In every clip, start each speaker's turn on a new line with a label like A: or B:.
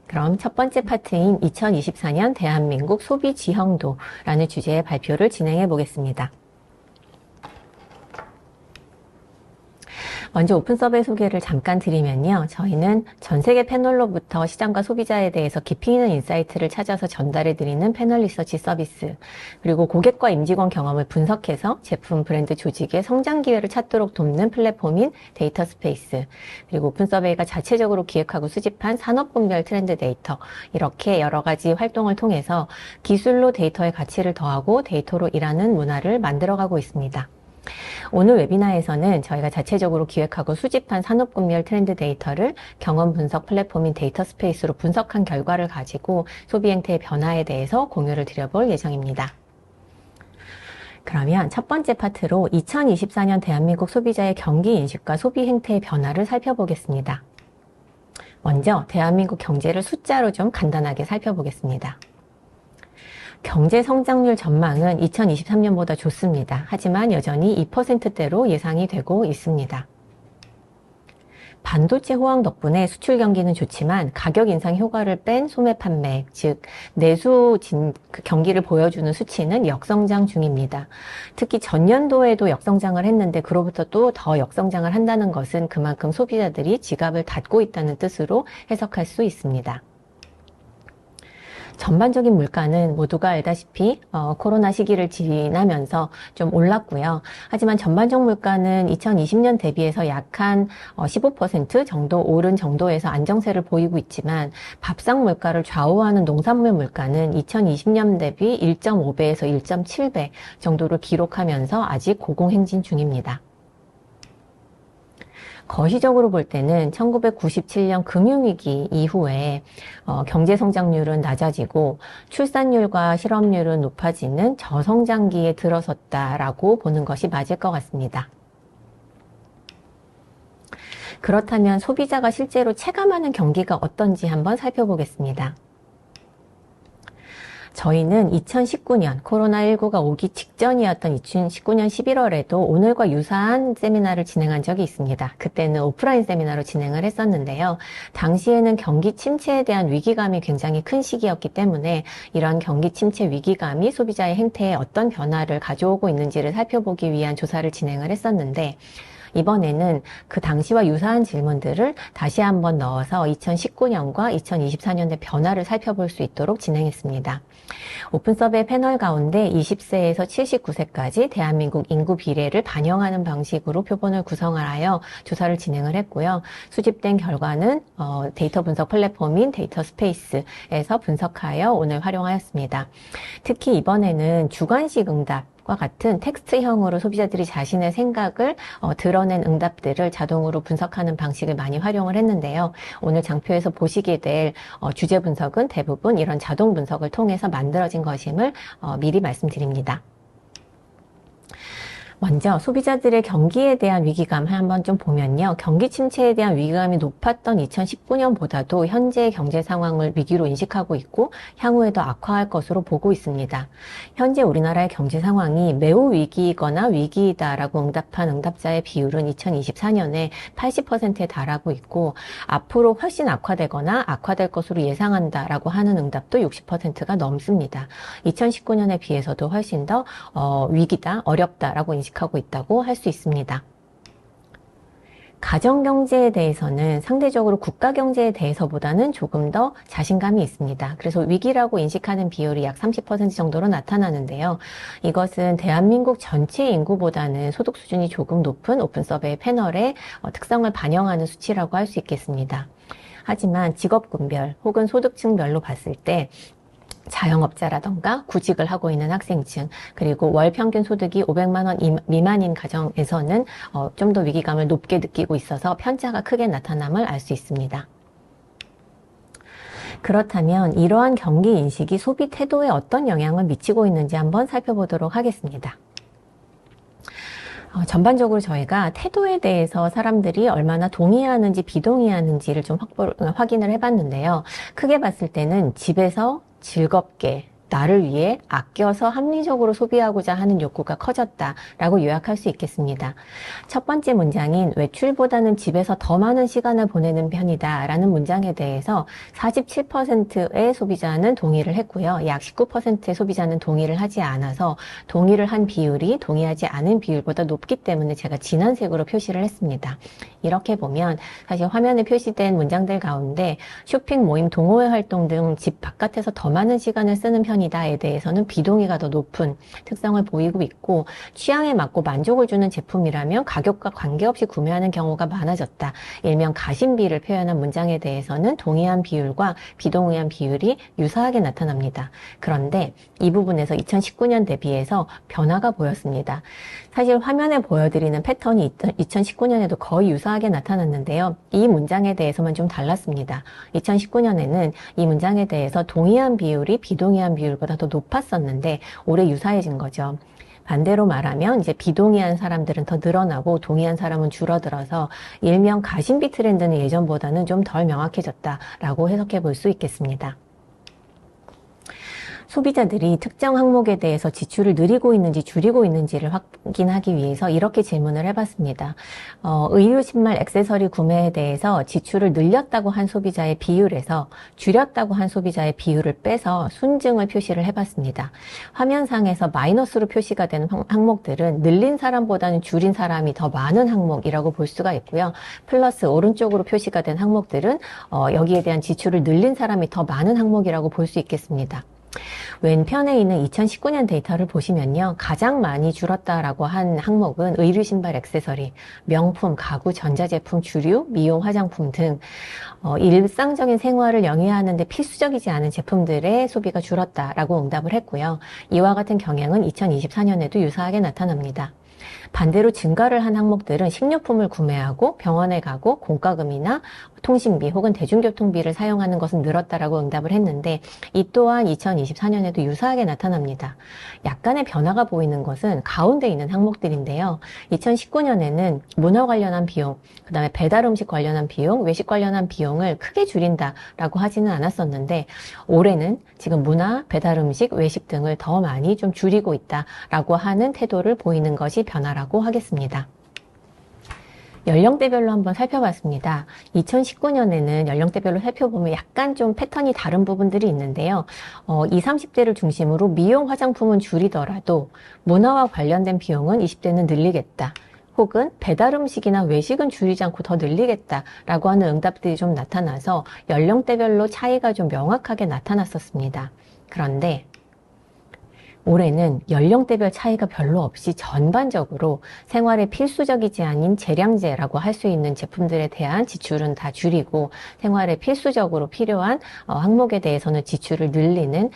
A: 그럼 첫 번째 파트인 2024년 대한민국 소비 지형도라는 주제의 발표를 진행해 보겠습니다. 먼저 오픈 서베이 소개를 잠깐 드리면요. 저희는 전 세계 패널로부터 시장과 소비자에 대해서 깊이 있는 인사이트를 찾아서 전달해 드리는 패널 리서치 서비스, 그리고 고객과 임직원 경험을 분석해서 제품, 브랜드, 조직의 성장 기회를 찾도록 돕는 플랫폼인 데이터 스페이스, 그리고 오픈 서베이가 자체적으로 기획하고 수집한 산업군별 트렌드 데이터, 이렇게 여러 가지 활동을 통해서 기술로 데이터의 가치를 더하고 데이터로 일하는 문화를 만들어가고 있습니다. 오늘 웨비나에서는 저희가 자체적으로 기획하고 수집한 산업군별 트렌드 데이터를 경험 분석 플랫폼인 데이터 스페이스로 분석한 결과를 가지고 소비 행태의 변화에 대해서 공유를 드려볼 예정입니다. 그러면 첫 번째 파트로 2024년 대한민국 소비자의 경기 인식과 소비 행태의 변화를 살펴보겠습니다. 먼저 대한민국 경제를 숫자로 좀 간단하게 살펴보겠습니다. 경제 성장률 전망은 2023년보다 좋습니다. 하지만 여전히 2%대로 예상이 되고 있습니다. 반도체 호황 덕분에 수출 경기는 좋지만 가격 인상 효과를 뺀 소매 판매, 즉 내수 경기를 보여주는 수치는 역성장 중입니다. 특히 전년도에도 역성장을 했는데 그로부터 또 더 역성장을 한다는 것은 그만큼 소비자들이 지갑을 닫고 있다는 뜻으로 해석할 수 있습니다. 전반적인 물가는 모두가 알다시피 코로나 시기를 지나면서 좀 올랐고요. 하지만 전반적 물가는 2020년 대비해서 약 한 15% 정도 오른 정도에서 안정세를 보이고 있지만 밥상 물가를 좌우하는 농산물 물가는 2020년 대비 1.5배에서 1.7배 정도를 기록하면서 아직 고공행진 중입니다. 거시적으로 볼 때는 1997년 금융위기 이후에 경제 성장률은 낮아지고 출산율과 실업률은 높아지는 저성장기에 들어섰다라고 보는 것이 맞을 것 같습니다. 그렇다면 소비자가 실제로 체감하는 경기가 어떤지 한번 살펴보겠습니다. 저희는 2019년 코로나19가 오기 직전이었던 2019년 11월에도 오늘과 유사한 세미나를 진행한 적이 있습니다. 그때는 오프라인 세미나로 진행을 했었는데요. 당시에는 경기 침체에 대한 위기감이 굉장히 큰 시기였기 때문에 이런 경기 침체 위기감이 소비자의 행태에 어떤 변화를 가져오고 있는지를 살펴보기 위한 조사를 진행을 했었는데 이번에는 그 당시와 유사한 질문들을 다시 한번 넣어서 2019년과 2024년의 변화를 살펴볼 수 있도록 진행했습니다. 오픈 서베이 패널 가운데 20세에서 79세까지 대한민국 인구 비례를 반영하는 방식으로 표본을 구성하여 조사를 진행을 했고요. 수집된 결과는 데이터 분석 플랫폼인 데이터 스페이스에서 분석하여 오늘 활용하였습니다. 특히 이번에는 주관식 응답 과 같은 텍스트형으로 소비자들이 자신의 생각을 드러낸 응답들을 자동으로 분석하는 방식을 많이 활용을 했는데요. 오늘 장표에서 보시게 될 주제 분석은 대부분 이런 자동 분석을 통해서 만들어진 것임을 미리 말씀드립니다. 먼저 소비자들의 경기에 대한 위기감 한번 좀 보면요. 경기 침체에 대한 위기감이 높았던 2019년보다도 현재의 경제 상황을 위기로 인식하고 있고 향후에도 악화할 것으로 보고 있습니다. 현재 우리나라의 경제 상황이 매우 위기이거나 위기이다라고 응답한 응답자의 비율은 2024년에 80%에 달하고 있고 앞으로 훨씬 악화되거나 악화될 것으로 예상한다라고 하는 응답도 60%가 넘습니다. 2019년에 비해서도 훨씬 더 위기다, 어렵다라고 인식하고 있다고 할 수 있습니다. 가정경제에 대해서는 상대적으로 국가경제에 대해서보다는 조금 더 자신감이 있습니다. 그래서 위기라고 인식하는 비율이 약 30% 정도로 나타나는데요. 이것은 대한민국 전체 인구보다는 소득 수준이 조금 높은 오픈 서베이 패널의 특성을 반영하는 수치라고 할 수 있겠습니다. 하지만 직업군별 혹은 소득층별로 봤을 때 자영업자라던가 구직을 하고 있는 학생층, 그리고 월 평균 소득이 500만 원 미만인 가정에서는 좀 더 위기감을 높게 느끼고 있어서 편차가 크게 나타남을 알 수 있습니다. 그렇다면 이러한 경기 인식이 소비 태도에 어떤 영향을 미치고 있는지 한번 살펴보도록 하겠습니다. 전반적으로 저희가 태도에 대해서 사람들이 얼마나 동의하는지 비동의하는지를 좀 확인을 해봤는데요. 크게 봤을 때는 집에서 즐겁게 나를 위해 아껴서 합리적으로 소비하고자 하는 욕구가 커졌다라고 요약할 수 있겠습니다. 첫 번째 문장인 외출보다는 집에서 더 많은 시간을 보내는 편이다 라는 문장에 대해서 47%의 소비자는 동의를 했고요. 약 19%의 소비자는 동의를 하지 않아서 동의를 한 비율이 동의하지 않은 비율보다 높기 때문에 제가 진한 색으로 표시를 했습니다. 이렇게 보면 사실 화면에 표시된 문장들 가운데 쇼핑, 모임, 동호회 활동 등 집 바깥에서 더 많은 시간을 쓰는 편이다에 대해서는 비동의가 더 높은 특성을 보이고 있고, 취향에 맞고 만족을 주는 제품이라면 가격과 관계없이 구매하는 경우가 많아졌다. 일명 가심비를 표현한 문장에 대해서는 동의한 비율과 비동의한 비율이 유사하게 나타납니다. 그런데 이 부분에서 2019년 대비해서 변화가 보였습니다. 사실 화면에 보여드리는 패턴이 2019년에도 거의 유사하게 나타났는데요. 이 문장에 대해서만 좀 달랐습니다. 2019년에는 이 문장에 대해서 동의한 비율이 비동의한 비율보다 더 높았었는데 올해 유사해진 거죠. 반대로 말하면 이제 비동의한 사람들은 더 늘어나고 동의한 사람은 줄어들어서 일명 가심비 트렌드는 예전보다는 좀 덜 명확해졌다라고 해석해 볼 수 있겠습니다. 소비자들이 특정 항목에 대해서 지출을 늘리고 있는지 줄이고 있는지를 확인하기 위해서 이렇게 질문을 해봤습니다. 의류, 신발, 액세서리 구매에 대해서 지출을 늘렸다고 한 소비자의 비율에서 줄였다고 한 소비자의 비율을 빼서 순증을 표시를 해봤습니다. 화면상에서 마이너스로 표시가 되는 항목들은 늘린 사람보다는 줄인 사람이 더 많은 항목이라고 볼 수가 있고요. 플러스 오른쪽으로 표시가 된 항목들은 여기에 대한 지출을 늘린 사람이 더 많은 항목이라고 볼 수 있겠습니다. 왼편에 있는 2019년 데이터를 보시면요. 가장 많이 줄었다라고 한 항목은 의류, 신발, 액세서리, 명품, 가구, 전자제품, 주류, 미용, 화장품 등 일상적인 생활을 영위하는데 필수적이지 않은 제품들의 소비가 줄었다라고 응답을 했고요. 이와 같은 경향은 2024년에도 유사하게 나타납니다. 반대로 증가를 한 항목들은 식료품을 구매하고 병원에 가고 공과금이나 통신비 혹은 대중교통비를 사용하는 것은 늘었다라고 응답을 했는데 이 또한 2024년에도 유사하게 나타납니다. 약간의 변화가 보이는 것은 가운데 있는 항목들인데요. 2019년에는 문화 관련한 비용, 그 다음에 배달 음식 관련한 비용, 외식 관련한 비용을 크게 줄인다라고 하지는 않았었는데 올해는 지금 문화, 배달 음식, 외식 등을 더 많이 좀 줄이고 있다라고 하는 태도를 보이는 것이 변화라고 하겠습니다. 연령대별로 한번 살펴봤습니다. 2019년에는 연령대별로 살펴보면 약간 좀 패턴이 다른 부분들이 있는데요. 20, 30대를 중심으로 미용, 화장품은 줄이더라도 문화와 관련된 비용은 20대는 늘리겠다. 혹은 배달 음식이나 외식은 줄이지 않고 더 늘리겠다라고 하는 응답들이 좀 나타나서 연령대별로 차이가 좀 명확하게 나타났었습니다. 그런데 올해는 연령대별 차이가 별로 없이 전반적으로 생활에 필수적이지 않은 재량제라고 할 수 있는 제품들에 대한 지출은 다 줄이고 생활에 필수적으로 필요한 항목에 대해서는 지출을 늘리는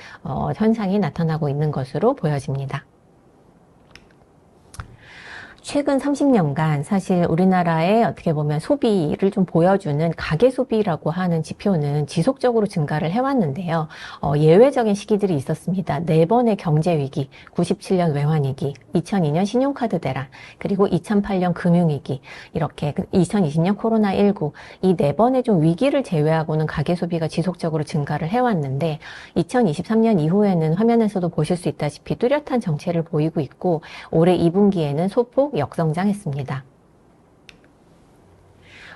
A: 현상이 나타나고 있는 것으로 보여집니다. 최근 30년간 사실 우리나라의 어떻게 보면 소비를 좀 보여주는 가계 소비라고 하는 지표는 지속적으로 증가를 해왔는데요. 예외적인 시기들이 있었습니다. 4번의 경제위기, 97년 외환위기, 2002년 신용카드 대란, 그리고 2008년 금융위기, 이렇게 2020년 코로나19, 이 4번의 좀 위기를 제외하고는 가계 소비가 지속적으로 증가를 해왔는데 2023년 이후에는 화면에서도 보실 수 있다시피 뚜렷한 정체를 보이고 있고 올해 2분기에는 소폭 역성장했습니다.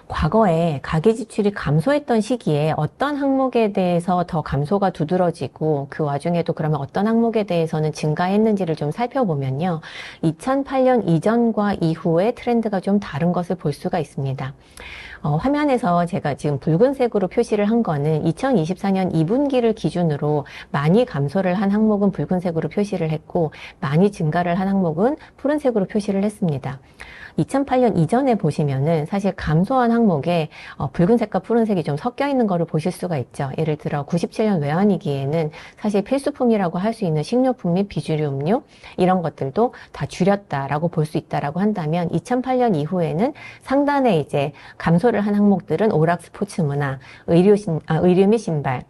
A: 과거에 가계 지출이 감소했던 시기에 어떤 항목에 대해서 더 감소가 두드러지고 그 와중에도 그러면 어떤 항목에 대해서는 증가했는지를 좀 살펴보면요. 2008년 이전과 이후의 트렌드가 좀 다른 것을 볼 수가 있습니다. 화면에서 제가 지금 붉은색으로 표시를 한 거는 2024년 2분기를 기준으로 많이 감소를 한 항목은 붉은색으로 표시를 했고 많이 증가를 한 항목은 푸른색으로 표시를 했습니다. 2008년 이전에 보시면은 사실 감소한 항목에 붉은색과 푸른색이 좀 섞여 있는 거를 보실 수가 있죠. 예를 들어 97년 외환위기에는 사실 필수품이라고 할 수 있는 식료품 및 비주류 음료 이런 것들도 다 줄였다라고 볼 수 있다라고 한다면 2008년 이후에는 상단에 이제 감소를 한 항목들은 오락 스포츠 문화, 의류 및 신발,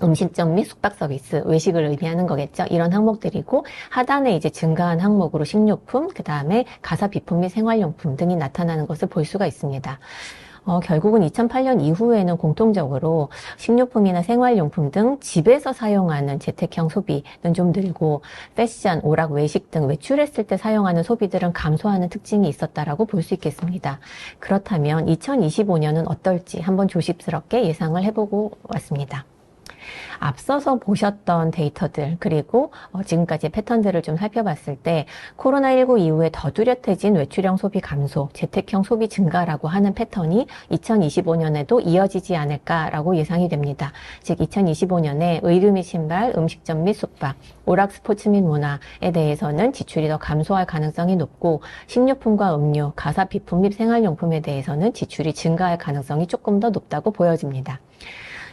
A: 음식점 및 숙박 서비스, 외식을 의미하는 거겠죠. 이런 항목들이고 하단에 이제 증가한 항목으로 식료품, 그 다음에 가사 비품 및 생활용품 등이 나타나는 것을 볼 수가 있습니다. 결국은 2008년 이후에는 공통적으로 식료품이나 생활용품 등 집에서 사용하는 재택형 소비는 좀 늘고 패션, 오락, 외식 등 외출했을 때 사용하는 소비들은 감소하는 특징이 있었다라고 볼 수 있겠습니다. 그렇다면 2025년은 어떨지 한번 조심스럽게 예상을 해보고 왔습니다. 앞서서 보셨던 데이터들 그리고 지금까지의 패턴들을 좀 살펴봤을 때 코로나19 이후에 더 뚜렷해진 외출형 소비 감소, 재택형 소비 증가라고 하는 패턴이 2025년에도 이어지지 않을까라고 예상이 됩니다. 즉 2025년에 의류 및 신발, 음식점 및 숙박, 오락, 스포츠 및 문화에 대해서는 지출이 더 감소할 가능성이 높고 식료품과 음료, 가사 비품 및 생활용품에 대해서는 지출이 증가할 가능성이 조금 더 높다고 보여집니다.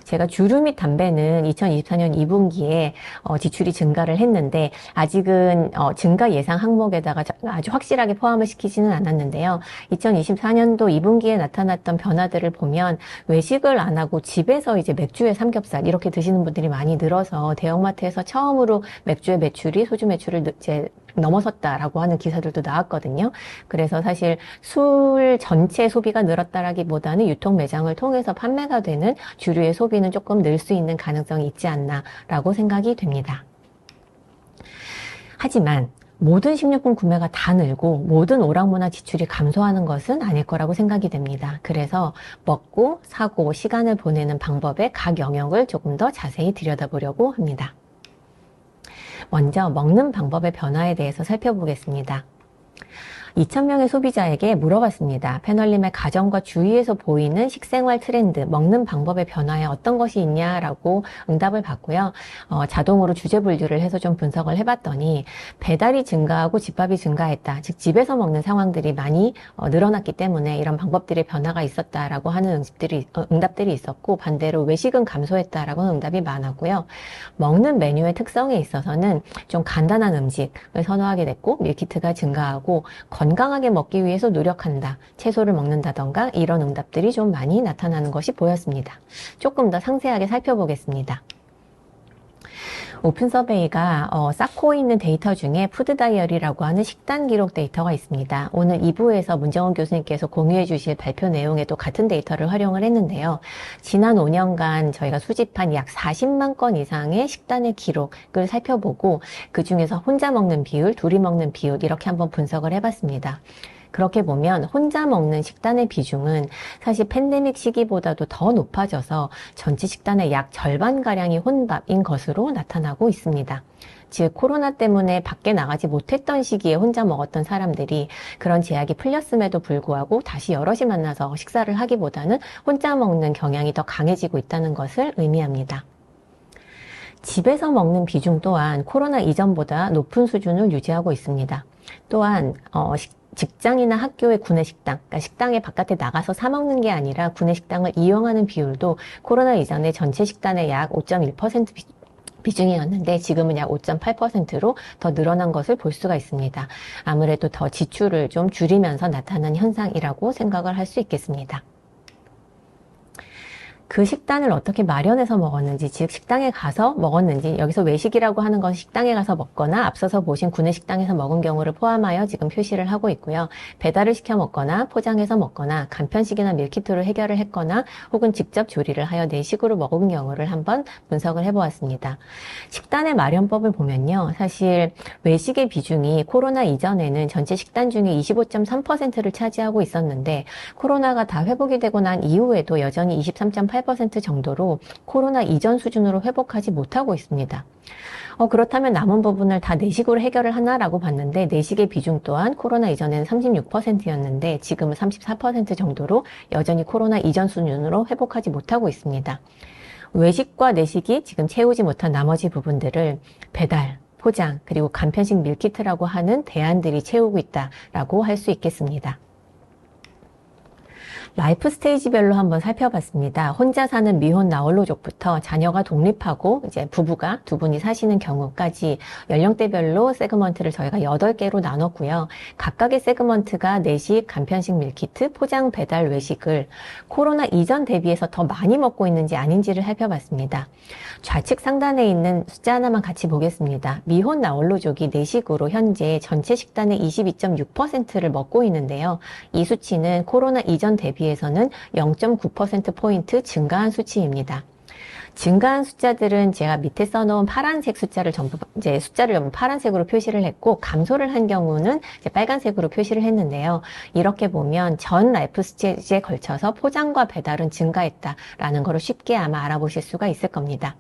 A: 제가 주류 및 담배는 2024년 2분기에 지출이 증가를 했는데 아직은 증가 예상 항목에다가 아주 확실하게 포함을 시키지는 않았는데요. 2024년도 2분기에 나타났던 변화들을 보면 외식을 안 하고 집에서 이제 맥주에 삼겹살 이렇게 드시는 분들이 많이 늘어서 대형마트에서 처음으로 맥주의 매출이 소주 매출을 이제 넘어섰다라고 하는 기사들도 나왔거든요. 그래서 사실 술 전체 소비가 늘었다라기보다는 유통 매장을 통해서 판매가 되는 주류의 소비는 조금 늘 수 있는 가능성이 있지 않나라고 생각이 됩니다. 하지만 모든 식료품 구매가 다 늘고 모든 오락문화 지출이 감소하는 것은 아닐 거라고 생각이 됩니다. 그래서 먹고 사고 시간을 보내는 방법의 각 영역을 조금 더 자세히 들여다보려고 합니다. 먼저 먹는 방법의 변화에 대해서 살펴보겠습니다. 2,000명의 소비자에게 물어봤습니다. 패널님의 가정과 주위에서 보이는 식생활 트렌드, 먹는 방법의 변화에 어떤 것이 있냐라고 응답을 받고요. 자동으로 주제 분류를 해서 좀 분석을 해봤더니 배달이 증가하고 집밥이 증가했다. 즉 집에서 먹는 상황들이 많이 늘어났기 때문에 이런 방법들의 변화가 있었다라고 하는 응답들이 있었고 반대로 외식은 감소했다라고 하는 응답이 많았고요. 먹는 메뉴의 특성에 있어서는 좀 간단한 음식을 선호하게 됐고 밀키트가 증가하고 건강하게 먹기 위해서 노력한다. 채소를 먹는다던가 이런 응답들이 좀 많이 나타나는 것이 보였습니다. 조금 더 상세하게 살펴보겠습니다. 오픈 서베이가 쌓고 있는 데이터 중에 푸드 다이어리라고 하는 식단 기록 데이터가 있습니다. 오늘 2부에서 문정원 교수님께서 공유해 주실 발표 내용에도 같은 데이터를 활용을 했는데요. 지난 5년간 저희가 수집한 약 40만 건 이상의 식단의 기록을 살펴보고 그 중에서 혼자 먹는 비율, 둘이 먹는 비율 이렇게 한번 분석을 해봤습니다. 그렇게 보면 혼자 먹는 식단의 비중은 사실 팬데믹 시기보다도 더 높아져서 전체 식단의 약 절반가량이 혼밥인 것으로 나타나고 있습니다. 즉 코로나 때문에 밖에 나가지 못했던 시기에 혼자 먹었던 사람들이 그런 제약이 풀렸음에도 불구하고 다시 여럿이 만나서 식사를 하기보다는 혼자 먹는 경향이 더 강해지고 있다는 것을 의미합니다. 집에서 먹는 비중 또한 코로나 이전보다 높은 수준을 유지하고 있습니다. 또한 직장이나 학교의 구내식당, 그러니까 식당에 바깥에 나가서 사 먹는 게 아니라 구내식당을 이용하는 비율도 코로나 이전에 전체 식단의 약 5.1% 비중이었는데 지금은 약 5.8%로 더 늘어난 것을 볼 수가 있습니다. 아무래도 더 지출을 좀 줄이면서 나타난 현상이라고 생각을 할 수 있겠습니다. 그 식단을 어떻게 마련해서 먹었는지, 즉 식당에 가서 먹었는지, 여기서 외식이라고 하는 건 식당에 가서 먹거나 앞서서 보신 구내식당에서 먹은 경우를 포함하여 지금 표시를 하고 있고요. 배달을 시켜 먹거나 포장해서 먹거나 간편식이나 밀키트로 해결을 했거나 혹은 직접 조리를 하여 내식으로 먹은 경우를 한번 분석을 해보았습니다. 식단의 마련법을 보면요. 사실 외식의 비중이 코로나 이전에는 전체 식단 중에 25.3%를 차지하고 있었는데 코로나가 다 회복이 되고 난 이후에도 여전히 23.8% 정도로 코로나 이전 수준으로 회복하지 못하고 있습니다. 그렇다면 남은 부분을 다 내식으로 해결을 하나라고 봤는데 내식의 비중 또한 코로나 이전에는 36%였는데 지금은 34% 정도로 여전히 코로나 이전 수준으로 회복하지 못하고 있습니다. 외식과 내식이 지금 채우지 못한 나머지 부분들을 배달, 포장, 그리고 간편식 밀키트라고 하는 대안들이 채우고 있다라고 할 수 있겠습니다. 라이프 스테이지별로 한번 살펴봤습니다. 혼자 사는 미혼 나홀로족부터 자녀가 독립하고 이제 부부가 두 분이 사시는 경우까지 연령대별로 세그먼트를 저희가 8개로 나눴고요. 각각의 세그먼트가 내식, 간편식 밀키트, 포장, 배달, 외식을 코로나 이전 대비해서 더 많이 먹고 있는지 아닌지를 살펴봤습니다. 좌측 상단에 있는 숫자 하나만 같이 보겠습니다. 미혼 나홀로족이 내식으로 현재 전체 식단의 22.6%를 먹고 있는데요. 이 수치는 코로나 이전 대비해 대비해서는 0.9%포인트 증가한 수치입니다. 증가한 숫자들은 제가 밑에 써놓은 파란색 숫자를 전부 파란색으로 표시를 했고, 감소를 한 경우는 이제 빨간색으로 표시를 했는데요. 이렇게 보면 전 라이프 스테이지에 걸쳐서 포장과 배달은 증가했다라는 거를 쉽게 아마 알아보실 수가 있을 겁니다.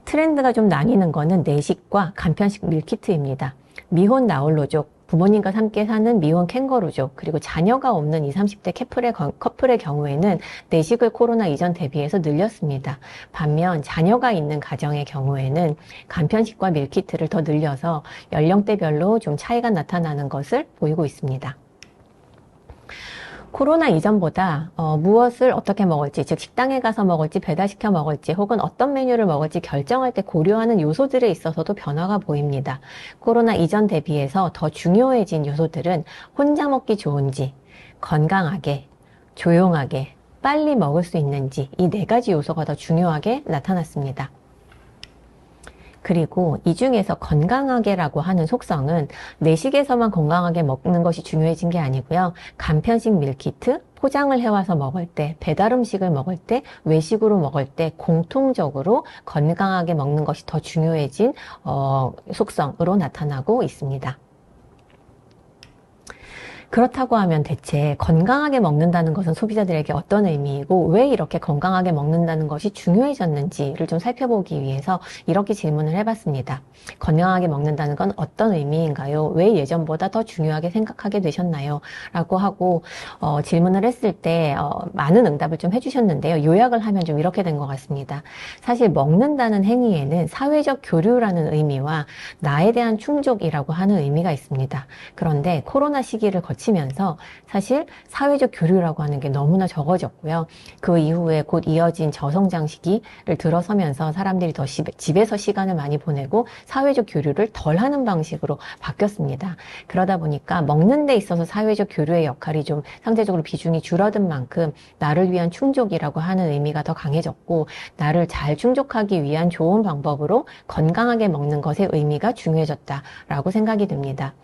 A: 트렌드가 좀 나뉘는 거는 내식과 간편식 밀키트입니다. 미혼 나홀로족, 부모님과 함께 사는 미혼 캥거루족, 그리고 자녀가 없는 20, 30대 커플의 경우에는 내식을 코로나 이전 대비해서 늘렸습니다. 반면 자녀가 있는 가정의 경우에는 간편식과 밀키트를 더 늘려서 연령대별로 좀 차이가 나타나는 것을 보이고 있습니다. 코로나 이전보다 무엇을 어떻게 먹을지, 즉 식당에 가서 먹을지 배달시켜 먹을지 혹은 어떤 메뉴를 먹을지 결정할 때 고려하는 요소들에 있어서도 변화가 보입니다. 코로나 이전 대비해서 더 중요해진 요소들은 혼자 먹기 좋은지, 건강하게, 조용하게, 빨리 먹을 수 있는지 이 4가지 요소가 더 중요하게 나타났습니다. 그리고 이 중에서 건강하게라고 하는 속성은 내식에서만 건강하게 먹는 것이 중요해진 게 아니고요. 간편식 밀키트, 포장을 해와서 먹을 때, 배달 음식을 먹을 때, 외식으로 먹을 때 공통적으로 건강하게 먹는 것이 더 중요해진 속성으로 나타나고 있습니다. 그렇다고 하면 대체 건강하게 먹는다는 것은 소비자들에게 어떤 의미이고 왜 이렇게 건강하게 먹는다는 것이 중요해졌는지를 좀 살펴보기 위해서 이렇게 질문을 해봤습니다. 건강하게 먹는다는 건 어떤 의미인가요? 왜 예전보다 더 중요하게 생각하게 되셨나요? 라고 하고 질문을 했을 때 많은 응답을 좀 해주셨는데요. 요약을 하면 좀 이렇게 된 것 같습니다. 사실 먹는다는 행위에는 사회적 교류라는 의미와 나에 대한 충족이라고 하는 의미가 있습니다. 그런데 코로나 시기를 거치면서 사실 사회적 교류라고 하는 게 너무나 적어졌고요. 그 이후에 곧 이어진 저성장 시기를 들어서면서 사람들이 더 집에서 시간을 많이 보내고 사회적 교류를 덜 하는 방식으로 바뀌었습니다. 그러다 보니까 먹는 데 있어서 사회적 교류의 역할이 좀 상대적으로 비중이 줄어든 만큼 나를 위한 충족이라고 하는 의미가 더 강해졌고 나를 잘 충족하기 위한 좋은 방법으로 건강하게 먹는 것의 의미가 중요해졌다라고 생각이 듭니다.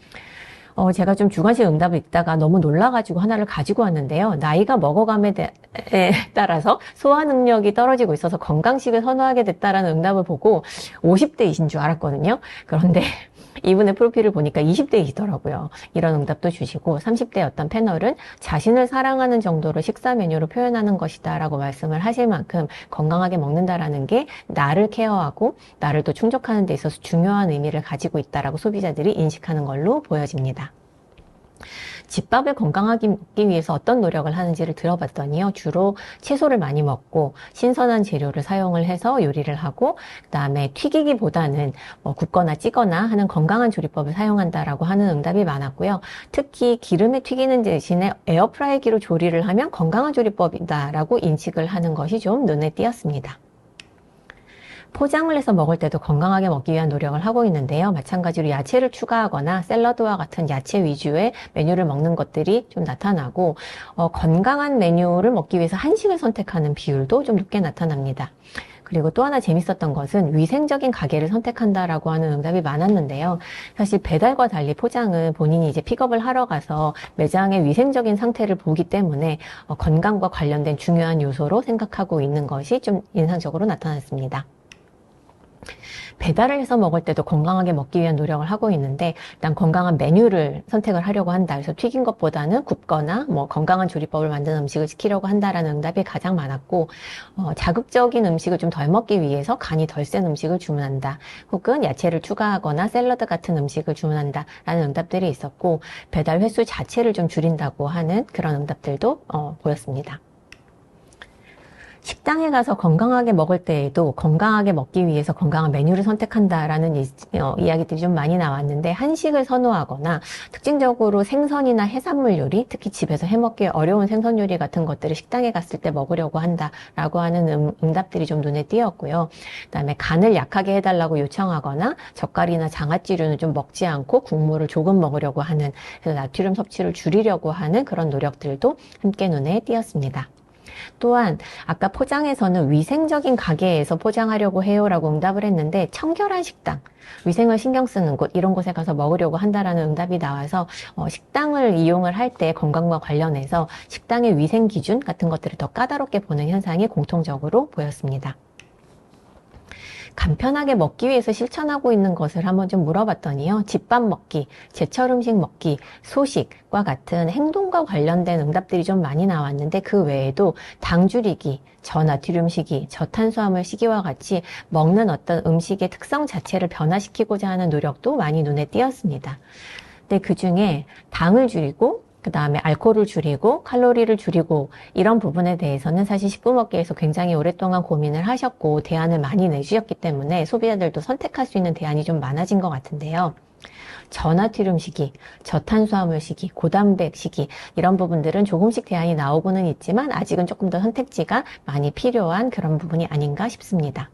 A: 제가 좀 주관식 응답을 읽다가 너무 놀라가지고 하나를 가지고 왔는데요. 나이가 먹어감에 따라서 소화 능력이 떨어지고 있어서 건강식을 선호하게 됐다라는 응답을 보고 50대이신 줄 알았거든요. 그런데 이분의 프로필을 보니까 20대이시더라고요. 이런 응답도 주시고 30대 어떤 패널은 자신을 사랑하는 정도로 식사 메뉴로 표현하는 것이다 라고 말씀을 하실 만큼 건강하게 먹는다라는 게 나를 케어하고 나를 또 충족하는 데 있어서 중요한 의미를 가지고 있다라고 소비자들이 인식하는 걸로 보여집니다. 집밥을 건강하게 먹기 위해서 어떤 노력을 하는지를 들어봤더니요. 주로 채소를 많이 먹고 신선한 재료를 사용을 해서 요리를 하고 그다음에 튀기기보다는 굽거나 찌거나 하는 건강한 조리법을 사용한다라고 하는 응답이 많았고요. 특히 기름에 튀기는 대신에 에어프라이기로 조리를 하면 건강한 조리법이다라고 인식을 하는 것이 좀 눈에 띄었습니다. 포장을 해서 먹을 때도 건강하게 먹기 위한 노력을 하고 있는데요. 마찬가지로 야채를 추가하거나 샐러드와 같은 야채 위주의 메뉴를 먹는 것들이 좀 나타나고 건강한 메뉴를 먹기 위해서 한식을 선택하는 비율도 좀 높게 나타납니다. 그리고 또 하나 재밌었던 것은 위생적인 가게를 선택한다라고 하는 응답이 많았는데요. 사실 배달과 달리 포장은 본인이 이제 픽업을 하러 가서 매장의 위생적인 상태를 보기 때문에 건강과 관련된 중요한 요소로 생각하고 있는 것이 좀 인상적으로 나타났습니다. 배달을 해서 먹을 때도 건강하게 먹기 위한 노력을 하고 있는데 일단 건강한 메뉴를 선택을 하려고 한다. 그래서 튀긴 것보다는 굽거나 건강한 조리법을 만든 음식을 시키려고 한다라는 응답이 가장 많았고 자극적인 음식을 좀 덜 먹기 위해서 간이 덜 센 음식을 주문한다. 혹은 야채를 추가하거나 샐러드 같은 음식을 주문한다라는 응답들이 있었고 배달 횟수 자체를 좀 줄인다고 하는 그런 응답들도 보였습니다. 식당에 가서 건강하게 먹을 때에도 건강하게 먹기 위해서 건강한 메뉴를 선택한다라는 이야기들이 좀 많이 나왔는데 한식을 선호하거나 특징적으로 생선이나 해산물 요리, 특히 집에서 해먹기 어려운 생선 요리 같은 것들을 식당에 갔을 때 먹으려고 한다라고 하는 응답들이 좀 눈에 띄었고요. 그다음에 간을 약하게 해달라고 요청하거나 젓갈이나 장아찌류는 좀 먹지 않고 국물을 조금 먹으려고 하는 그래서 나트륨 섭취를 줄이려고 하는 그런 노력들도 함께 눈에 띄었습니다. 또한 아까 포장에서는 위생적인 가게에서 포장하려고 해요라고 응답을 했는데 청결한 식당, 위생을 신경 쓰는 곳, 이런 곳에 가서 먹으려고 한다라는 응답이 나와서 식당을 이용을 할 때 건강과 관련해서 식당의 위생 기준 같은 것들을 더 까다롭게 보는 현상이 공통적으로 보였습니다. 간편하게 먹기 위해서 실천하고 있는 것을 한번 좀 물어봤더니요. 집밥 먹기, 제철 음식 먹기, 소식과 같은 행동과 관련된 응답들이 좀 많이 나왔는데 그 외에도 당 줄이기, 저나트륨 식이, 저탄수화물 식이와 같이 먹는 어떤 음식의 특성 자체를 변화시키고자 하는 노력도 많이 눈에 띄었습니다. 근데 그 중에 당을 줄이고 그 다음에 알코올을 줄이고 칼로리를 줄이고 이런 부분에 대해서는 사실 식품업계에서 굉장히 오랫동안 고민을 하셨고 대안을 많이 내주셨기 때문에 소비자들도 선택할 수 있는 대안이 좀 많아진 것 같은데요. 저나트륨 식이, 저탄수화물 식이, 고단백 식이 이런 부분들은 조금씩 대안이 나오고는 있지만 아직은 조금 더 선택지가 많이 필요한 그런 부분이 아닌가 싶습니다.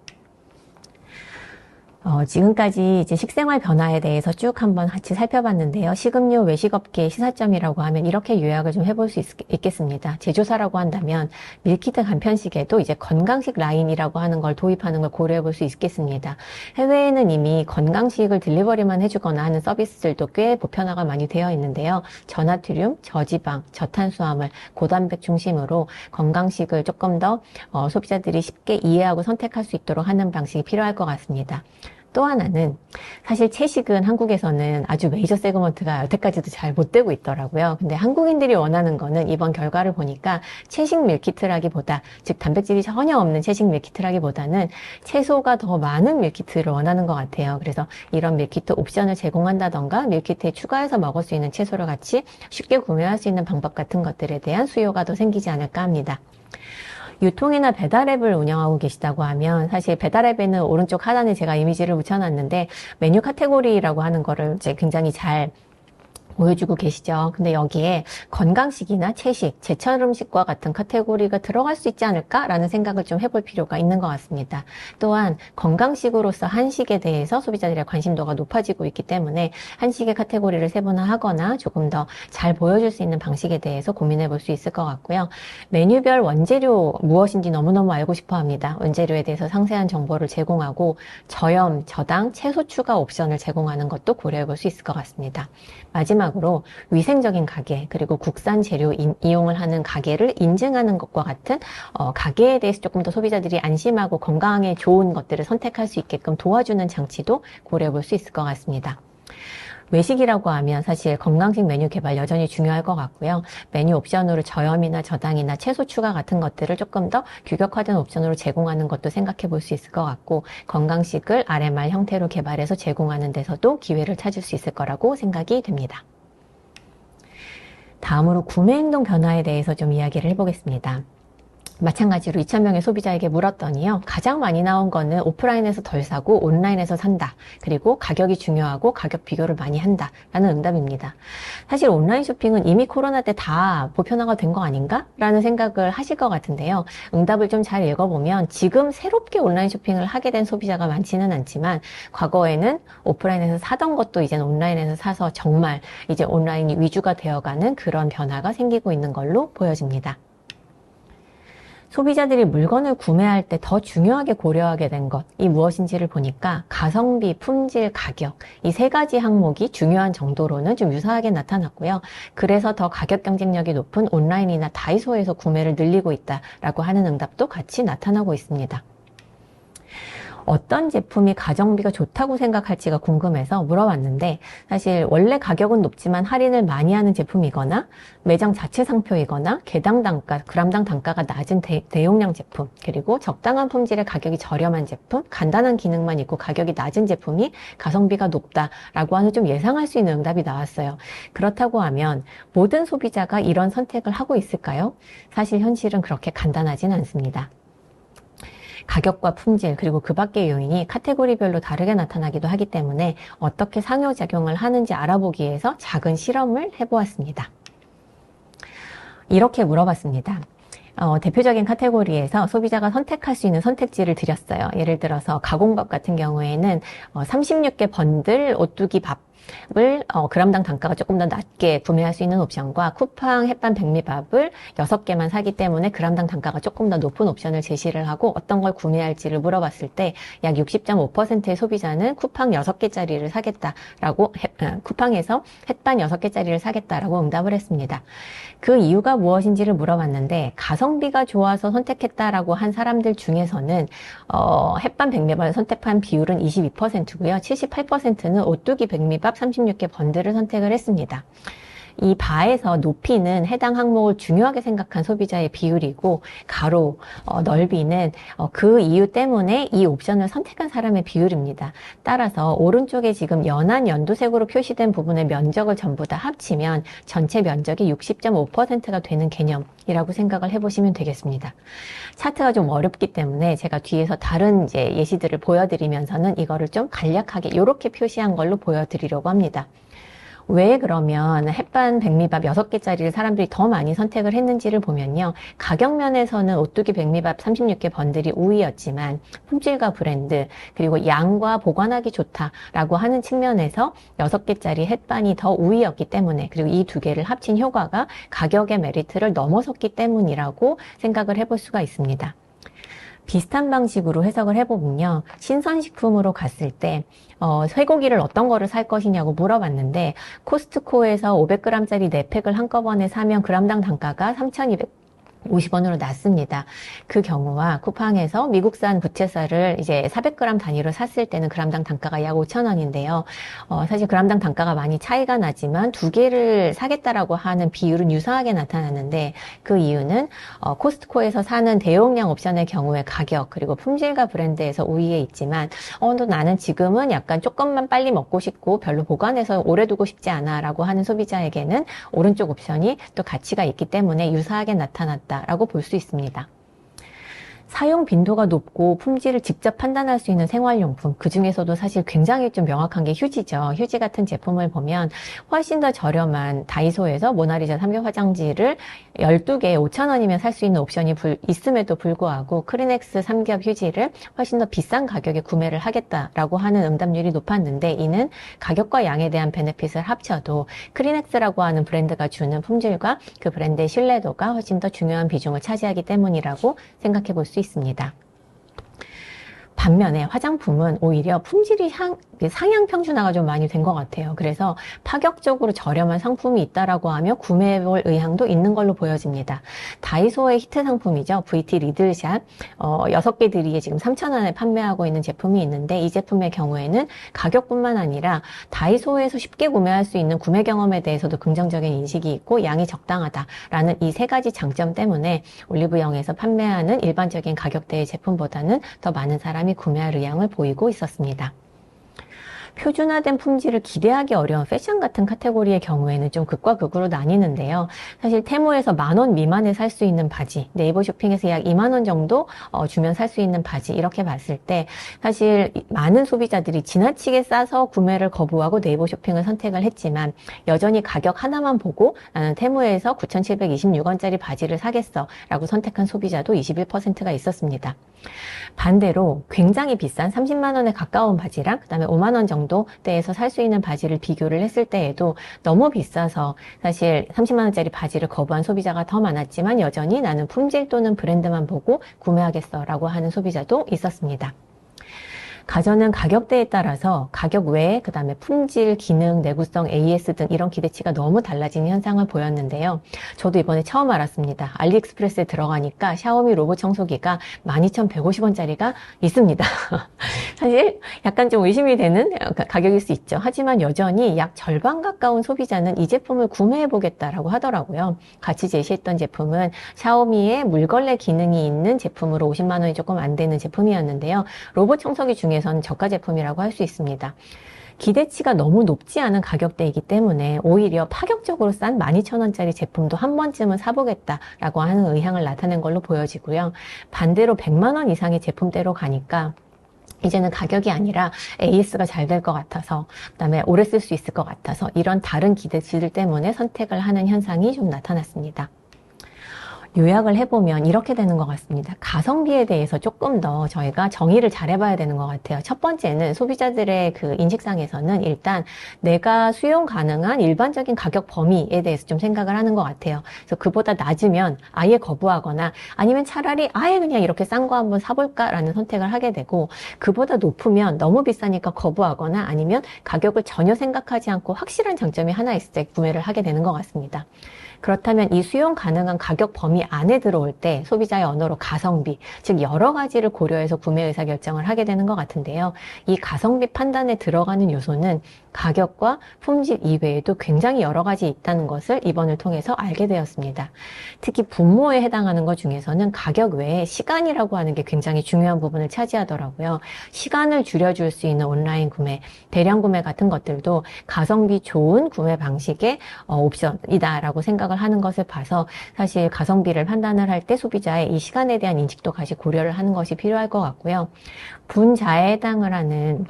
A: 지금까지 이제 식생활 변화에 대해서 쭉 한번 같이 살펴봤는데요. 식음료 외식업계의 시사점이라고 하면 이렇게 요약을 좀 해볼 수 있겠습니다. 제조사라고 한다면 밀키트 간편식에도 이제 건강식 라인이라고 하는 걸 도입하는 걸 고려해 볼 수 있겠습니다. 해외에는 이미 건강식을 딜리버리만 해주거나 하는 서비스들도 꽤 보편화가 많이 되어 있는데요. 저나트륨, 저지방, 저탄수화물, 고단백 중심으로 건강식을 조금 더 소비자들이 쉽게 이해하고 선택할 수 있도록 하는 방식이 필요할 것 같습니다. 또 하나는 사실 채식은 한국에서는 아주 메이저 세그먼트가 여태까지도 잘 못 되고 있더라고요. 근데 한국인들이 원하는 거는 이번 결과를 보니까 채식 밀키트라기보다, 즉 단백질이 전혀 없는 채식 밀키트라기보다는 채소가 더 많은 밀키트를 원하는 것 같아요. 그래서 이런 밀키트 옵션을 제공한다던가 밀키트에 추가해서 먹을 수 있는 채소를 같이 쉽게 구매할 수 있는 방법 같은 것들에 대한 수요가 더 생기지 않을까 합니다. 유통이나 배달앱을 운영하고 계시다고 하면 사실 배달앱에는 오른쪽 하단에 제가 이미지를 붙여놨는데 메뉴 카테고리라고 하는 거를 이제 굉장히 잘 보여주고 계시죠. 근데 여기에 건강식이나 채식, 제철 음식과 같은 카테고리가 들어갈 수 있지 않을까라는 생각을 좀 해볼 필요가 있는 것 같습니다. 또한 건강식으로서 한식에 대해서 소비자들의 관심도가 높아지고 있기 때문에 한식의 카테고리를 세분화하거나 조금 더 잘 보여줄 수 있는 방식에 대해서 고민해 볼 수 있을 것 같고요. 메뉴별 원재료 무엇인지 너무너무 알고 싶어 합니다. 원재료에 대해서 상세한 정보를 제공하고 저염, 저당, 채소 추가 옵션을 제공하는 것도 고려해 볼 수 있을 것 같습니다. 마지막으로 위생적인 가게, 그리고 국산 재료 이용을 하는 가게를 인증하는 것과 같은 가게에 대해서 조금 더 소비자들이 안심하고 건강에 좋은 것들을 선택할 수 있게끔 도와주는 장치도 고려해 볼 수 있을 것 같습니다. 외식이라고 하면 사실 건강식 메뉴 개발 여전히 중요할 것 같고요. 메뉴 옵션으로 저염이나 저당이나 채소 추가 같은 것들을 조금 더 규격화된 옵션으로 제공하는 것도 생각해 볼 수 있을 것 같고, 건강식을 RMR 형태로 개발해서 제공하는 데서도 기회를 찾을 수 있을 거라고 생각이 됩니다. 다음으로 구매 행동 변화에 대해서 좀 이야기를 해보겠습니다. 마찬가지로 2,000명의 소비자에게 물었더니요. 가장 많이 나온 거는 오프라인에서 덜 사고 온라인에서 산다. 그리고 가격이 중요하고 가격 비교를 많이 한다. 라는 응답입니다. 사실 온라인 쇼핑은 이미 코로나 때 다 보편화가 된 거 아닌가? 라는 생각을 하실 것 같은데요. 응답을 좀 잘 읽어보면 지금 새롭게 온라인 쇼핑을 하게 된 소비자가 많지는 않지만 과거에는 오프라인에서 사던 것도 이제는 온라인에서 사서 정말 이제 온라인이 위주가 되어가는 그런 변화가 생기고 있는 걸로 보여집니다. 소비자들이 물건을 구매할 때 더 중요하게 고려하게 된 것이 무엇인지를 보니까 가성비, 품질, 가격 이 세 가지 항목이 중요한 정도로는 좀 유사하게 나타났고요. 그래서 더 가격 경쟁력이 높은 온라인이나 다이소에서 구매를 늘리고 있다라고 하는 응답도 같이 나타나고 있습니다. 어떤 제품이 가성비가 좋다고 생각할지가 궁금해서 물어봤는데 사실 원래 가격은 높지만 할인을 많이 하는 제품이거나 매장 자체 상표이거나 개당 단가, 그람당 단가가 낮은 대용량 제품, 그리고 적당한 품질의 가격이 저렴한 제품, 간단한 기능만 있고 가격이 낮은 제품이 가성비가 높다라고 하는 좀 예상할 수 있는 응답이 나왔어요. 그렇다고 하면 모든 소비자가 이런 선택을 하고 있을까요? 사실 현실은 그렇게 간단하진 않습니다. 가격과 품질 그리고 그 밖의 요인이 카테고리별로 다르게 나타나기도 하기 때문에 어떻게 상호작용을 하는지 알아보기 위해서 작은 실험을 해보았습니다. 이렇게 물어봤습니다. 대표적인 카테고리에서 소비자가 선택할 수 있는 선택지를 드렸어요. 예를 들어서 가공밥 같은 경우에는 36개 번들 오뚜기 밥 그람당 단가가 조금 더 낮게 구매할 수 있는 옵션과 쿠팡 햇반 백미밥을 6개만 사기 때문에 그람당 단가가 조금 더 높은 옵션을 제시를 하고 어떤 걸 구매할지를 물어봤을 때 약 60.5%의 소비자는 쿠팡 6개짜리를 사겠다라고 쿠팡에서 햇반 6개짜리를 사겠다라고 응답을 했습니다. 그 이유가 무엇인지를 물어봤는데 가성비가 좋아서 선택했다라고 한 사람들 중에서는 햇반 백미밥을 선택한 비율은 22%고요. 78%는 오뚜기 백미밥 36개 번들을 선택을 했습니다. 이 바에서 높이는 해당 항목을 중요하게 생각한 소비자의 비율이고 가로, 넓이는 그 이유 때문에 이 옵션을 선택한 사람의 비율입니다. 따라서 오른쪽에 지금 연한 연두색으로 표시된 부분의 면적을 전부 다 합치면 전체 면적이 60.5%가 되는 개념이라고 생각을 해보시면 되겠습니다. 차트가 좀 어렵기 때문에 제가 뒤에서 다른 이제 예시들을 보여드리면서는 이거를 좀 간략하게 이렇게 표시한 걸로 보여드리려고 합니다. 왜 그러면 햇반 백미밥 6개짜리를 사람들이 더 많이 선택을 했는지를 보면요. 가격 면에서는 오뚜기 백미밥 36개 번들이 우위였지만 품질과 브랜드 그리고 양과 보관하기 좋다라고 하는 측면에서 6개짜리 햇반이 더 우위였기 때문에 그리고 이 두 개를 합친 효과가 가격의 메리트를 넘어섰기 때문이라고 생각을 해볼 수가 있습니다. 비슷한 방식으로 해석을 해보면요. 신선식품으로 갔을 때 쇠고기를 어떤 거를 살 것이냐고 물어봤는데 코스트코에서 500g짜리 4팩을 한꺼번에 사면 그람당 단가가 3,250원으로 낮습니다. 그 경우와 쿠팡에서 미국산 부채살을 이제 400g 단위로 샀을 때는 그람당 단가가 약 5,000원인데요. 사실 그람당 단가가 많이 차이가 나지만 두 개를 사겠다라고 하는 비율은 유사하게 나타나는데 그 이유는 코스트코에서 사는 대용량 옵션의 경우에 가격 그리고 품질과 브랜드에서 우위에 있지만 또 나는 지금은 약간 조금만 빨리 먹고 싶고 별로 보관해서 오래 두고 싶지 않아 라고 하는 소비자에게는 오른쪽 옵션이 또 가치가 있기 때문에 유사하게 나타났다 라고 볼 수 있습니다. 사용 빈도가 높고 품질을 직접 판단할 수 있는 생활용품 그 중에서도 사실 굉장히 좀 명확한 게 휴지죠. 휴지 같은 제품을 보면 훨씬 더 저렴한 다이소에서 모나리자 삼겹 화장지를 12개에 5,000원이면 살 수 있는 옵션이 있음에도 불구하고 크리넥스 삼겹 휴지를 훨씬 더 비싼 가격에 구매를 하겠다라고 하는 응답률이 높았는데 이는 가격과 양에 대한 베네핏을 합쳐도 크리넥스라고 하는 브랜드가 주는 품질과 그 브랜드의 신뢰도가 훨씬 더 중요한 비중을 차지하기 때문이라고 생각해 볼 수 있습니다. 반면에 화장품은 오히려 품질이 상향 평준화가 좀 많이 된 것 같아요. 그래서 파격적으로 저렴한 상품이 있다라고 하며 구매해볼 의향도 있는 걸로 보여집니다. 다이소의 히트 상품이죠. VT 리들샷 6개들이 지금 3,000원에 판매하고 있는 제품이 있는데 이 제품의 경우에는 가격뿐만 아니라 다이소에서 쉽게 구매할 수 있는 구매 경험에 대해서도 긍정적인 인식이 있고 양이 적당하다라는 이 세 가지 장점 때문에 올리브영에서 판매하는 일반적인 가격대의 제품보다는 더 많은 사람이 구매할 의향을 보이고 있었습니다. 표준화된 품질을 기대하기 어려운 패션 같은 카테고리의 경우에는 좀 극과 극으로 나뉘는데요. 사실 테무에서 10,000원 미만에 살 수 있는 바지, 네이버 쇼핑에서 약 20,000원 정도 주면 살 수 있는 바지 이렇게 봤을 때 사실 많은 소비자들이 지나치게 싸서 구매를 거부하고 네이버 쇼핑을 선택을 했지만 여전히 가격 하나만 보고 나는 테무에서 9,726원짜리 바지를 사겠어 라고 선택한 소비자도 21%가 있었습니다. 반대로 굉장히 비싼 30만 원에 가까운 바지랑 그다음에 5만 원 정도 대에서 살 수 있는 바지를 비교를 했을 때에도 너무 비싸서 사실 30만 원짜리 바지를 거부한 소비자가 더 많았지만 여전히 나는 품질 또는 브랜드만 보고 구매하겠어 라고 하는 소비자도 있었습니다. 가전은 가격대에 따라서 가격 외에 그 다음에 품질, 기능, 내구성, AS 등 이런 기대치가 너무 달라지는 현상을 보였는데요. 저도 이번에 처음 알았습니다. 알리익스프레스에 들어가니까 샤오미 로봇 청소기가 12,150원짜리가 있습니다. 사실 약간 좀 의심이 되는 가격일 수 있죠. 하지만 여전히 약 절반 가까운 소비자는 이 제품을 구매해보겠다라고 하더라고요. 같이 제시했던 제품은 샤오미의 물걸레 기능이 있는 제품으로 50만 원이 조금 안 되는 제품이었는데요. 로봇 청소기 중에서는 저가 제품이라고 할 수 있습니다. 기대치가 너무 높지 않은 가격대이기 때문에 오히려 파격적으로 싼 12,000원짜리 제품도 한 번쯤은 사보겠다라고 하는 의향을 나타낸 걸로 보여지고요. 반대로 100만 원 이상의 제품대로 가니까 이제는 가격이 아니라 AS가 잘 될 것 같아서 그다음에 오래 쓸 수 있을 것 같아서 이런 다른 기대치들 때문에 선택을 하는 현상이 좀 나타났습니다. 요약을 해보면 이렇게 되는 것 같습니다. 가성비에 대해서 조금 더 저희가 정의를 잘 해봐야 되는 것 같아요. 첫 번째는 소비자들의 그 인식상에서는 일단 내가 수용 가능한 일반적인 가격 범위에 대해서 좀 생각을 하는 것 같아요. 그래서 그보다 낮으면 아예 거부하거나 아니면 차라리 아예 그냥 이렇게 싼 거 한번 사볼까라는 선택을 하게 되고, 그보다 높으면 너무 비싸니까 거부하거나 아니면 가격을 전혀 생각하지 않고 확실한 장점이 하나 있을 때 구매를 하게 되는 것 같습니다. 그렇다면 이 수용 가능한 가격 범위 안에 들어올 때 소비자의 언어로 가성비, 즉 여러 가지를 고려해서 구매 의사결정을 하게 되는 것 같은데요. 이 가성비 판단에 들어가는 요소는 가격과 품질 이외에도 굉장히 여러 가지 있다는 것을 이번을 통해서 알게 되었습니다. 특히 분모에 해당하는 것 중에서는 가격 외에 시간이라고 하는 게 굉장히 중요한 부분을 차지하더라고요. 시간을 줄여줄 수 있는 온라인 구매, 대량 구매 같은 것들도 가성비 좋은 구매 방식의 옵션이다라고 생각을 하는 것을 봐서 사실 가성비를 판단을 할 때 소비자의 이 시간에 대한 인식도 같이 고려를 하는 것이 필요할 것 같고요. 분자에 해당을 하는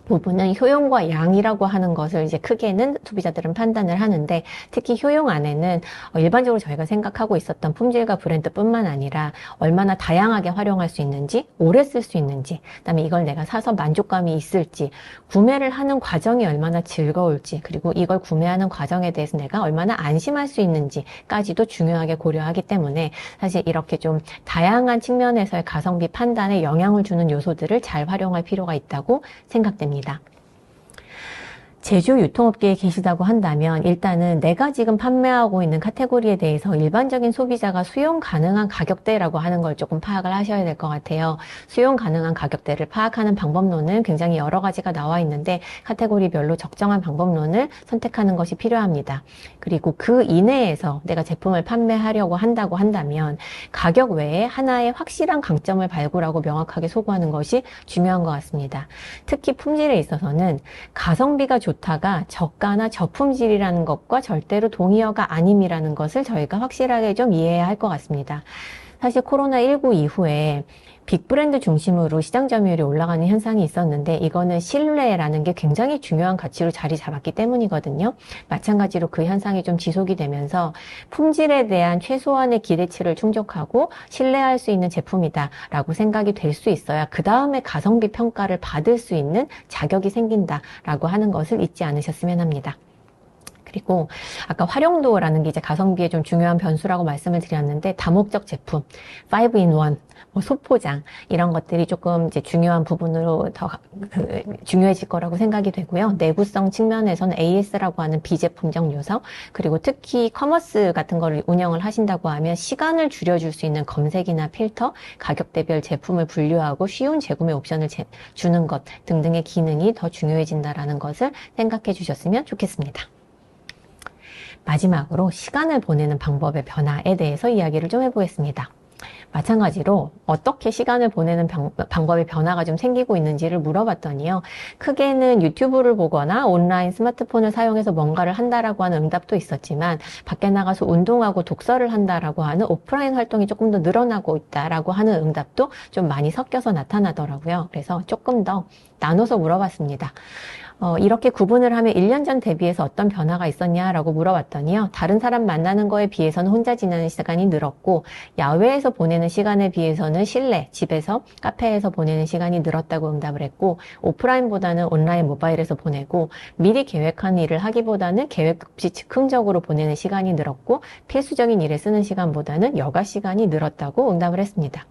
A: 부분은 효용과 양이라고 하는 것을 이제 크게는 소비자들은 판단을 하는데, 특히 효용 안에는 일반적으로 저희가 생각하고 있었던 품질과 브랜드뿐만 아니라 얼마나 다양하게 활용할 수 있는지, 오래 쓸 수 있는지, 그다음에 이걸 내가 사서 만족감이 있을지, 구매를 하는 과정이 얼마나 즐거울지, 그리고 이걸 구매하는 과정에 대해서 내가 얼마나 안심할 수 있는지까지도 중요하게 고려하기 때문에 사실 이렇게 좀 다양한 측면에서의 가성비 판단에 영향을 주는 요소들을 잘 활용할 필요가 있다고 생각됩니다. 제조 유통업계에 계시다고 한다면 일단은 내가 지금 판매하고 있는 카테고리에 대해서 일반적인 소비자가 수용 가능한 가격대라고 하는 걸 조금 파악을 하셔야 될 것 같아요. 수용 가능한 가격대를 파악하는 방법론은 굉장히 여러 가지가 나와 있는데 카테고리별로 적정한 방법론을 선택하는 것이 필요합니다. 그리고 그 이내에서 내가 제품을 판매하려고 한다고 한다면 가격 외에 하나의 확실한 강점을 발굴하고 명확하게 소구하는 것이 중요한 것 같습니다. 특히 품질에 있어서는 가성비가 좋다가 저가나 저품질이라는 것과 절대로 동의어가 아님이라는 것을 저희가 확실하게 좀 이해해야 할 것 같습니다. 사실 코로나19 이후에 빅브랜드 중심으로 시장 점유율이 올라가는 현상이 있었는데, 이거는 신뢰라는 게 굉장히 중요한 가치로 자리 잡았기 때문이거든요. 마찬가지로 그 현상이 좀 지속이 되면서 품질에 대한 최소한의 기대치를 충족하고 신뢰할 수 있는 제품이다라고 생각이 될 수 있어야 그 다음에 가성비 평가를 받을 수 있는 자격이 생긴다라고 하는 것을 잊지 않으셨으면 합니다. 그리고 아까 활용도라는 게 이제 가성비의 좀 중요한 변수라고 말씀을 드렸는데, 다목적 제품, 5in1, 소포장 이런 것들이 조금 이제 중요한 부분으로 더 중요해질 거라고 생각이 되고요. 내구성 측면에서는 AS라고 하는 비제품적 요소, 그리고 특히 커머스 같은 걸 운영을 하신다고 하면 시간을 줄여줄 수 있는 검색이나 필터, 가격대별 제품을 분류하고 쉬운 재구매 옵션을 주는 것 등등의 기능이 더 중요해진다라는 것을 생각해 주셨으면 좋겠습니다. 마지막으로 시간을 보내는 방법의 변화에 대해서 이야기를 좀 해보겠습니다. 마찬가지로 어떻게 시간을 보내는 방법의 변화가 좀 생기고 있는지를 물어봤더니요. 크게는 유튜브를 보거나 온라인 스마트폰을 사용해서 뭔가를 한다라고 하는 응답도 있었지만, 밖에 나가서 운동하고 독서를 한다라고 하는 오프라인 활동이 조금 더 늘어나고 있다라고 하는 응답도 좀 많이 섞여서 나타나더라고요. 그래서 조금 더 나눠서 물어봤습니다. 이렇게 구분을 하면 1년 전 대비해서 어떤 변화가 있었냐라고 물어봤더니요. 다른 사람 만나는 거에 비해서는 혼자 지내는 시간이 늘었고, 야외에서 보내는 시간에 비해서는 실내, 집에서, 카페에서 보내는 시간이 늘었다고 응답을 했고, 오프라인보다는 온라인 모바일에서 보내고, 미리 계획한 일을 하기보다는 계획 없이 즉흥적으로 보내는 시간이 늘었고, 필수적인 일에 쓰는 시간보다는 여가 시간이 늘었다고 응답을 했습니다.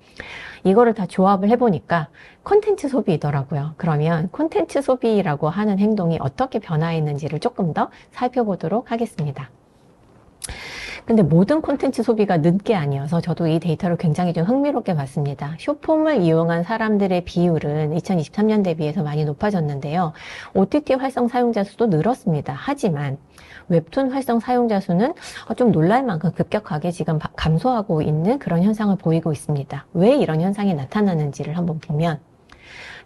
A: 이거를 다 조합을 해보니까 콘텐츠 소비이더라고요. 그러면 콘텐츠 소비라고 하는 행동이 어떻게 변화했는지를 조금 더 살펴보도록 하겠습니다. 근데 모든 콘텐츠 소비가 는 게 아니어서 저도 이 데이터를 굉장히 좀 흥미롭게 봤습니다. 숏폼을 이용한 사람들의 비율은 2023년 대비해서 많이 높아졌는데요. OTT 활성 사용자 수도 늘었습니다. 하지만 웹툰 활성 사용자 수는 좀 놀랄 만큼 급격하게 지금 감소하고 있는 그런 현상을 보이고 있습니다. 왜 이런 현상이 나타나는지를 한번 보면,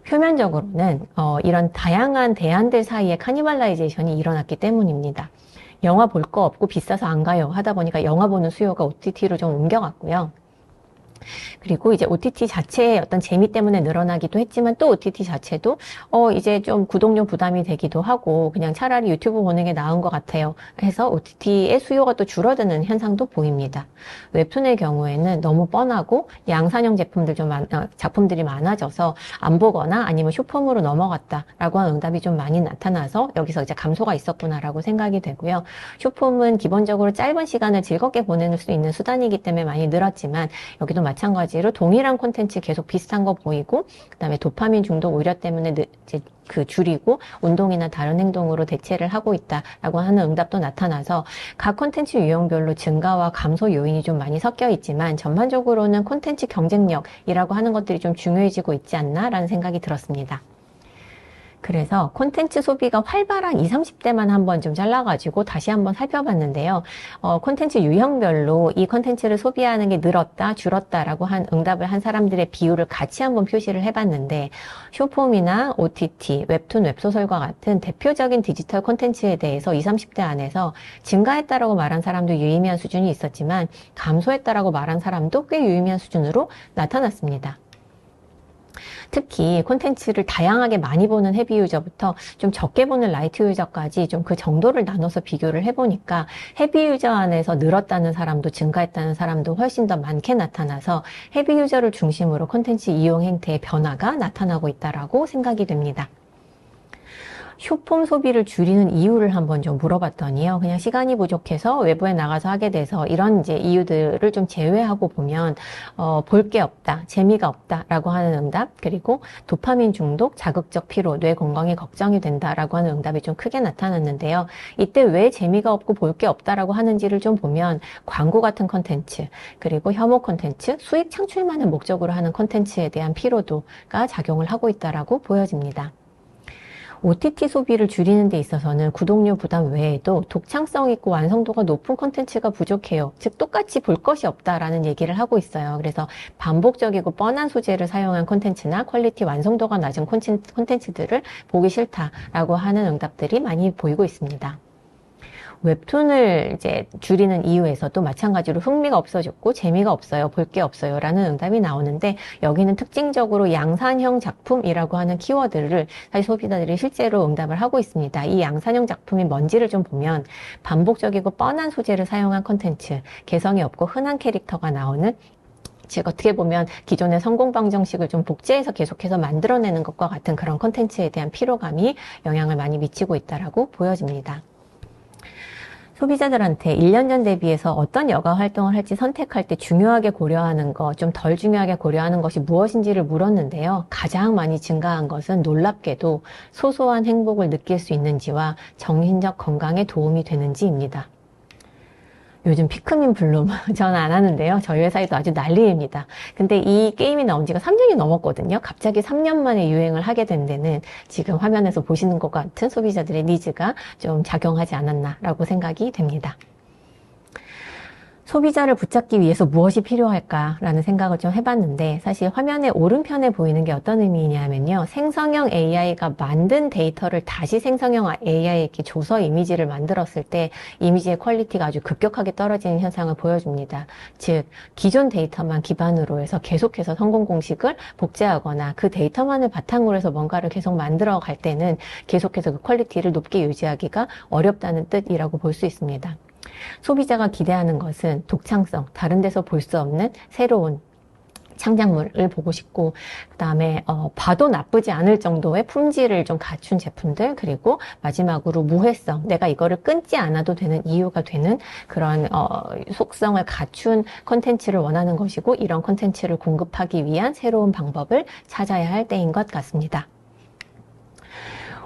A: 표면적으로는 이런 다양한 대안들 사이에 카니발라이제이션이 일어났기 때문입니다. 영화 볼 거 없고 비싸서 안 가요 하다 보니까 영화 보는 수요가 OTT로 좀 옮겨갔고요. 그리고 이제 OTT 자체의 어떤 재미 때문에 늘어나기도 했지만 또 OTT 자체도 이제 좀 구독료 부담이 되기도 하고 그냥 차라리 유튜브 보는 게 나은 것 같아요. 해서 OTT의 수요가 또 줄어드는 현상도 보입니다. 웹툰의 경우에는 너무 뻔하고 양산형 작품들이 많아져서 안 보거나 아니면 쇼폼으로 넘어갔다라고 하는 응답이 좀 많이 나타나서 여기서 이제 감소가 있었구나라고 생각이 되고요. 쇼폼은 기본적으로 짧은 시간을 즐겁게 보낼 수 있는 수단이기 때문에 많이 늘었지만 여기도 마찬가지로 동일한 콘텐츠 계속 비슷한 거 보이고 그다음에 도파민 중독 우려 때문에 이제 줄이고 운동이나 다른 행동으로 대체를 하고 있다라고 하는 응답도 나타나서 각 콘텐츠 유형별로 증가와 감소 요인이 좀 많이 섞여 있지만 전반적으로는 콘텐츠 경쟁력이라고 하는 것들이 좀 중요해지고 있지 않나라는 생각이 들었습니다. 그래서 콘텐츠 소비가 활발한 20, 30대만 한번 좀 잘라가지고 다시 한번 살펴봤는데요. 콘텐츠 유형별로 이 콘텐츠를 소비하는 게 늘었다, 줄었다라고 한 응답을 한 사람들의 비율을 같이 한번 표시를 해봤는데 쇼폼이나 OTT, 웹툰, 웹소설과 같은 대표적인 디지털 콘텐츠에 대해서 20, 30대 안에서 증가했다라고 말한 사람도 유의미한 수준이 있었지만 감소했다라고 말한 사람도 꽤 유의미한 수준으로 나타났습니다. 특히 콘텐츠를 다양하게 많이 보는 헤비 유저부터 좀 적게 보는 라이트 유저까지 좀 그 정도를 나눠서 비교를 해보니까 헤비 유저 안에서 늘었다는 사람도 증가했다는 사람도 훨씬 더 많게 나타나서 헤비 유저를 중심으로 콘텐츠 이용 행태의 변화가 나타나고 있다라고 생각이 됩니다. 쇼폼 소비를 줄이는 이유를 한번 좀 물어봤더니요. 그냥 시간이 부족해서 외부에 나가서 하게 돼서 이런 이제 이유들을 좀 제외하고 보면 볼 게 없다, 재미가 없다라고 하는 응답, 그리고 도파민 중독, 자극적 피로, 뇌 건강에 걱정이 된다라고 하는 응답이 좀 크게 나타났는데요. 이때 왜 재미가 없고 볼 게 없다라고 하는지를 좀 보면 광고 같은 콘텐츠, 그리고 혐오 콘텐츠, 수익 창출만을 목적으로 하는 콘텐츠에 대한 피로도가 작용을 하고 있다라고 보여집니다. OTT 소비를 줄이는 데 있어서는 구독료 부담 외에도 독창성 있고 완성도가 높은 콘텐츠가 부족해요. 즉 똑같이 볼 것이 없다라는 얘기를 하고 있어요. 그래서 반복적이고 뻔한 소재를 사용한 콘텐츠나 퀄리티 완성도가 낮은 콘텐츠들을 보기 싫다라고 하는 응답들이 많이 보이고 있습니다. 웹툰을 이제 줄이는 이유에서도 마찬가지로 흥미가 없어졌고 재미가 없어요, 볼 게 없어요 라는 응답이 나오는데 여기는 특징적으로 양산형 작품이라고 하는 키워드를 사실 소비자들이 실제로 응답을 하고 있습니다. 이 양산형 작품이 뭔지를 좀 보면 반복적이고 뻔한 소재를 사용한 콘텐츠, 개성이 없고 흔한 캐릭터가 나오는 즉 어떻게 보면 기존의 성공 방정식을 좀 복제해서 계속해서 만들어내는 것과 같은 그런 콘텐츠에 대한 피로감이 영향을 많이 미치고 있다라고 보여집니다. 소비자들한테 1년 전 대비해서 어떤 여가 활동을 할지 선택할 때 중요하게 고려하는 것, 좀 덜 중요하게 고려하는 것이 무엇인지를 물었는데요. 가장 많이 증가한 것은 놀랍게도 소소한 행복을 느낄 수 있는지와 정신적 건강에 도움이 되는지입니다. 요즘 피크민 블룸 저는 안 하는데요. 저희 회사에도 아주 난리입니다. 근데 이 게임이 나온 지가 3년이 넘었거든요. 갑자기 3년 만에 유행을 하게 된 데는 지금 화면에서 보시는 것 같은 소비자들의 니즈가 좀 작용하지 않았나라고 생각이 됩니다. 소비자를 붙잡기 위해서 무엇이 필요할까라는 생각을 좀 해봤는데 사실 화면의 오른편에 보이는 게 어떤 의미냐면요. 생성형 AI가 만든 데이터를 다시 생성형 AI에게 줘서 이미지를 만들었을 때 이미지의 퀄리티가 아주 급격하게 떨어지는 현상을 보여줍니다. 즉 기존 데이터만 기반으로 해서 계속해서 성공 공식을 복제하거나 그 데이터만을 바탕으로 해서 뭔가를 계속 만들어 갈 때는 계속해서 그 퀄리티를 높게 유지하기가 어렵다는 뜻이라고 볼 수 있습니다. 소비자가 기대하는 것은 독창성, 다른 데서 볼 수 없는 새로운 창작물을 보고 싶고 그 다음에 봐도 나쁘지 않을 정도의 품질을 좀 갖춘 제품들, 그리고 마지막으로 무해성, 내가 이거를 끊지 않아도 되는 이유가 되는 그런 속성을 갖춘 콘텐츠를 원하는 것이고 이런 콘텐츠를 공급하기 위한 새로운 방법을 찾아야 할 때인 것 같습니다.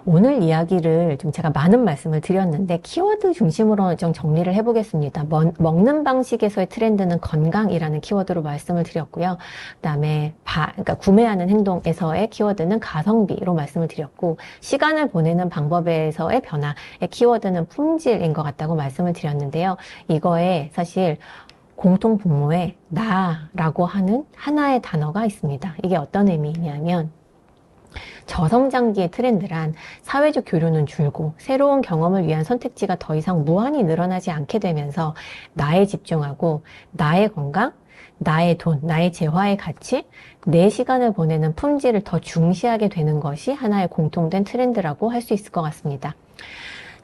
A: 오늘 이야기를 좀 제가 많은 말씀을 드렸는데 키워드 중심으로 좀 정리를 해보겠습니다. 먹는 방식에서의 트렌드는 건강이라는 키워드로 말씀을 드렸고요. 그다음에 그러니까 구매하는 행동에서의 키워드는 가성비로 말씀을 드렸고 시간을 보내는 방법에서의 변화의 키워드는 품질인 것 같다고 말씀을 드렸는데요. 이거에 사실 공통 분모에 나라고 하는 하나의 단어가 있습니다. 이게 어떤 의미냐면 저성장기의 트렌드란 사회적 교류는 줄고 새로운 경험을 위한 선택지가 더 이상 무한히 늘어나지 않게 되면서 나에 집중하고 나의 건강, 나의 돈, 나의 재화의 가치, 내 시간을 보내는 품질을 더 중시하게 되는 것이 하나의 공통된 트렌드라고 할 수 있을 것 같습니다.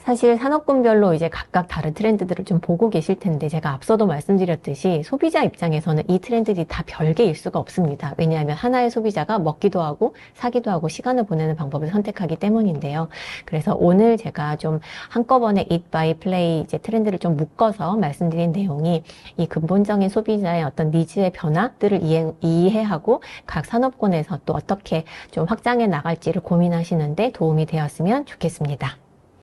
A: 사실 산업군별로 이제 각각 다른 트렌드들을 좀 보고 계실 텐데 제가 앞서도 말씀드렸듯이 소비자 입장에서는 이 트렌드들이 다 별개일 수가 없습니다. 왜냐하면 하나의 소비자가 먹기도 하고 사기도 하고 시간을 보내는 방법을 선택하기 때문인데요. 그래서 오늘 제가 좀 한꺼번에 Eat, Buy, Play 이제 트렌드를 좀 묶어서 말씀드린 내용이 이 근본적인 소비자의 어떤 니즈의 변화들을 이해하고 각 산업군에서 또 어떻게 좀 확장해 나갈지를 고민하시는데 도움이 되었으면 좋겠습니다.